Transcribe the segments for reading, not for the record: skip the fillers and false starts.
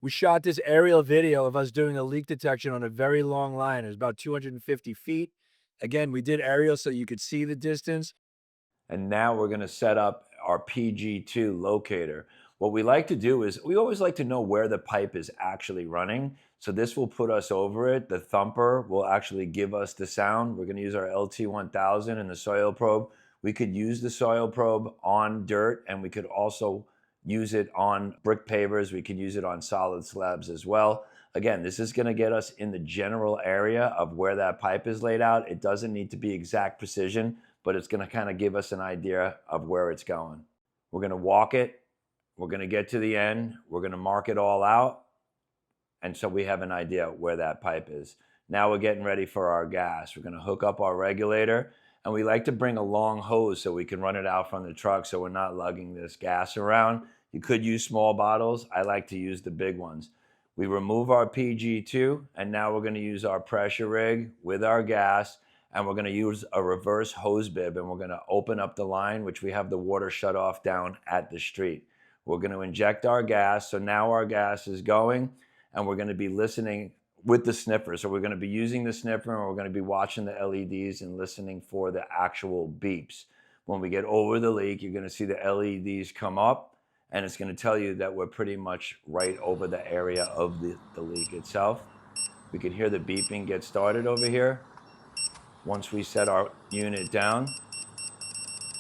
We shot this aerial video of us doing a leak detection on a very long line. It was about 250 feet. Again, we did aerial so you could see the distance. And now we're going to set up our PG2 locator. What we like to do is we always like to know where the pipe is actually running. So this will put us over it. The thumper will actually give us the sound. We're going to use our LT1000 and the soil probe. We could use the soil probe on dirt, and we could also use it on brick pavers. We could use it on solid slabs as well. Again, this is going to get us in the general area of where that pipe is laid out. It doesn't need to be exact precision, but it's going to kind of give us an idea of where it's going. We're going to walk it. We're going to get to the end. We're going to mark it all out. And so we have an idea where that pipe is. Now we're getting ready for our gas. We're going to hook up our regulator. And we like to bring a long hose so we can run it out from the truck so we're not lugging this gas around. You could use small bottles. I like to use the big ones. We remove our PG2, and now we're going to use our pressure rig with our gas, and we're going to use a reverse hose bib, and we're going to open up the line, which we have the water shut off down at the street. We're going to inject our gas. So now our gas is going, and we're going to be listening with the sniffer. So we're going to be using the sniffer, and we're going to be watching the LEDs and listening for the actual beeps. When we get over the leak, you're going to see the LEDs come up, and it's going to tell you that we're pretty much right over the area of the leak itself. We can hear the beeping get started over here. Once we set our unit down,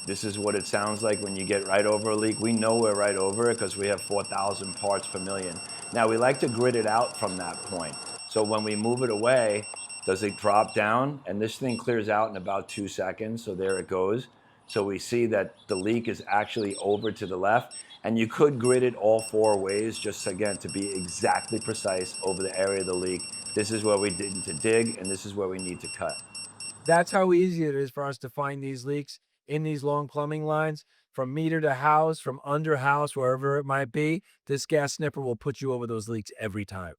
this is what it sounds like when you get right over a leak. We know we're right over it because we have 4,000 parts per million. Now we like to grid it out from that point. So when we move it away, does it drop down? And this thing clears out in about 2 seconds. So there it goes. So we see that the leak is actually over to the left. And you could grid it all 4 ways, just again, to be exactly precise over the area of the leak. This is where we need to dig, and this is where we need to cut. That's how easy it is for us to find these leaks in these long plumbing lines from meter to house, from under house, wherever it might be. This gas sniffer will put you over those leaks every time.